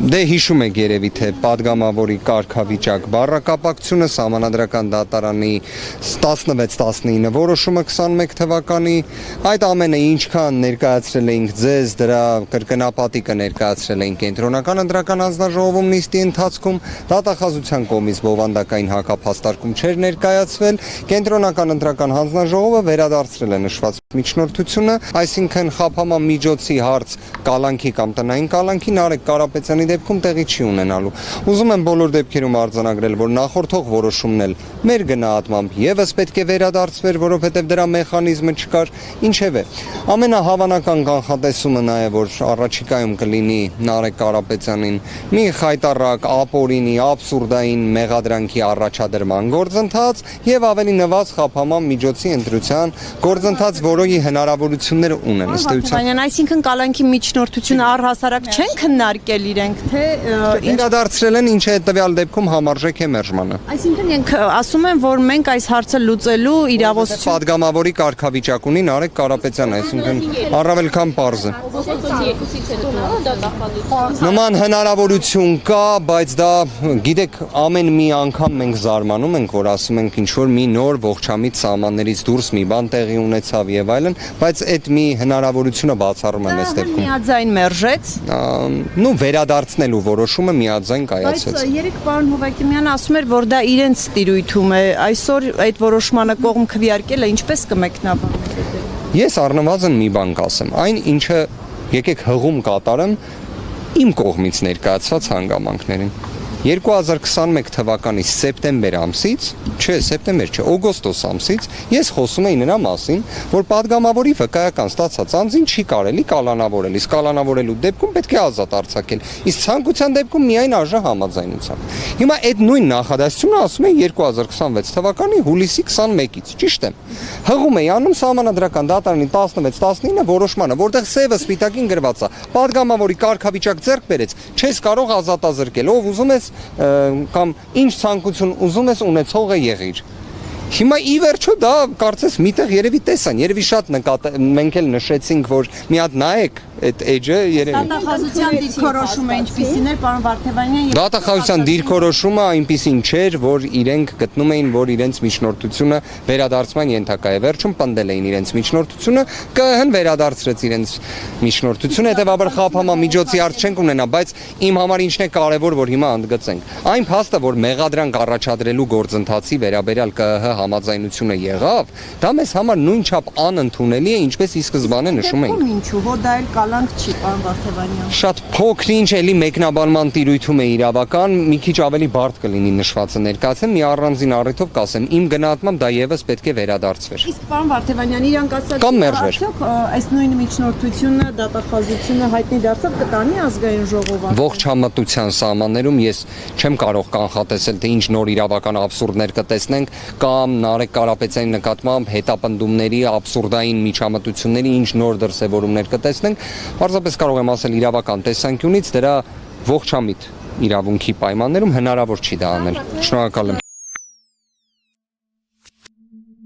Դե հիշում եք երևի թե падգամավորի կարգավիճակ բառակապակցությունը Սահմանադրական դատարանի 16-19 որոշումը 21 թվականի այդ ամենը ինչքան ներկայացրել էինք ձեզ դրա կրկնապատիկը ներկայացրել էինք Կենտրոնական ընտրական հանձնաժողովում նիստի ընթացքում դատախազության կողմից բովանդակային հակափաստարկում չէր ներկայացվել Կենտրոնական ընտրական հանձնաժողովը վերադարձրել է նշված միջնորդությունը այսինքն խափաման միջոցի հարց կալանքի կամ տնային կալանքի Նարեկ Կարապետյանի դեպքում տեղի չի ունենալու։ Ուզում եմ բոլոր դեպքերում արձանագրել, որ նախորդող որոշումն էլ մեր գնահատմամբ եւս պետք է վերադարձվեր, որովհետեւ դրա մեխանիզմը չկար, ինչևէ։ Ամենահավանական կանխատեսումը նա է, որ առաջիկայում կլինի Նարեկ Կարապետյանին մի խայտառակ, ապօրինի, աբսուրդային մեղադրանքի առաջադրման գործընթաց եւ ավելի նվազ խափաման միջոցի ընտրության գործընթաց, որի հնարավորությունները ունեն ըստ էության։ Այսինքն կալանքի միջնորդությունը առհասարակ չեն քննարկել իրենք, թե վերադարձրել են, ինչը տվյալ դեպքում համարժեք է մերժմանը։ Այսինքն իրենք ասում են, որ մենք այս հարցը լուծելու իրավասություն падգամավորի կարգավիճակ ունի Նարեկ Կարապետյանը, այսինքն առավել քան պարզ է։ Նման հնարավորություն կա, բայց դա գիտեք, ամեն մի անգամ մենք զարմանում ենք, որ ասում ենք ինչ որ մի նոր ողջամիտ սահմաններից դուրս մի բան տեղի ունեցավ եւ այլն, բայց այդ մի հնարավորությունը բացառում եմ այս դեպքում։ Միաձայն մերժեց։ Նու վերադարձնելու որոշումը միաձայն կայացեց։ Բայց երեք պարոն Հովակիմյանը ասում էր, որ դա իրենց տիրույթում է, այսօր այդ որոշմանը կողմ քվեարկելը ինչպես կմեկնաբանեք։ Ես առնվազն մի բան կասեմ, այն ինչը եկեք հղում կատարեմ իմ կողմից ներկայացված հանգամանքներին 2021 թվականի սեպտեմբեր ամսից, օգոստոս ամսից ես խոսում էի նրա մասին, որ падգամավորի վկայական ստացած անձին չի կարելի կալանավորել, իսկ կալանավորելու դեպքում պետք է ազատ արձակել, իսկ ցանկության դեպքում միայն արժե համաձայնության։ Հիմա այդ նույն նախադասությունը ասում են 2026 թվականի հուլիսի 21-ից, ճիշտ է։ Հղում էի անում Սահմանադրական դատարանի 16-19 որոշմանը, որտեղ սևը սպիտակին գրված է, падգամավորի կարգավիճակ ձեռք բերեց, չես կարող ազատազրկել, ով ուզում ես կամ ինչ ցանկություն ուզում ես ունեցողը եղիր։ Հիմա ի վերջո դա կարծես միտեղ երևի տեսան, երևի շատ մենք էլ նշեցինք, որ մի հատ նայեք այդ էջը երևի։ Դատախազության դիրքորոշումը ինչպիսին էր, պարոն Վարդևանյան։ Դատախազության դիրքորոշումը այնպիսին չէր, որ իրենք գտնում էին, որ իրենց միջնորդությունը վերադարձման ենթակա է։ Վերջում պնդել էին իրենց միջնորդությունը, ԿԸՀ-ն վերադարձրեց իրենց միջնորդությունը, հետևաբար խափաման միջոցի հարց չենք ունենա, բայց իմ համար ինչն է կարևոր, որ հիմա ընդգծենք։ Այն փաստը, որ մեղադրանք առաջադրելու գործընթացի վերաբերյալ ԿԸՀ համաձայնությունը եղավ, դա մեզ համար նույնչափ անընդունելի է, ինչպես ի սկզբանե նշում էինք։ Ինչու, որ դա էլ կալանք չի, պարոն Վարդևանյան։ Շատ փոքր-ինչ էլի մեկնաբանման տիրույթում է իրավական, մի քիչ ավելի բարդ կլինի նշվածը ներկայացեմ, մի առանձին առիթով կասեմ, իմ գնահատմամբ դա եւս պետք է վերադարձվեր։ Իսկ պարոն Վարդևանյան, իրանք ասած արդյոք այս նույն միջնորդությունը, դատախազությունը հայտնի դարձավ կտանի ազգային ժողովը։ Ողջ համատության սահմաններում ես չեմ կարող կանխատեսել, թե ինչ նոր իրավական աբսուրդներ կտեսնենք կամ Նարեկ Կարապետյանի նկատմամբ հետապնդումների աբսուրդային միջամտությունների ինչ նոր դրսևորումներ կտեսնենք, պարզապես կարող եմ ասել իրավական տեսանկյունից դրա ողջամիտ իրավունքի պայմաններում հնարավոր չի դա անել։ Շնորհակալ եմ։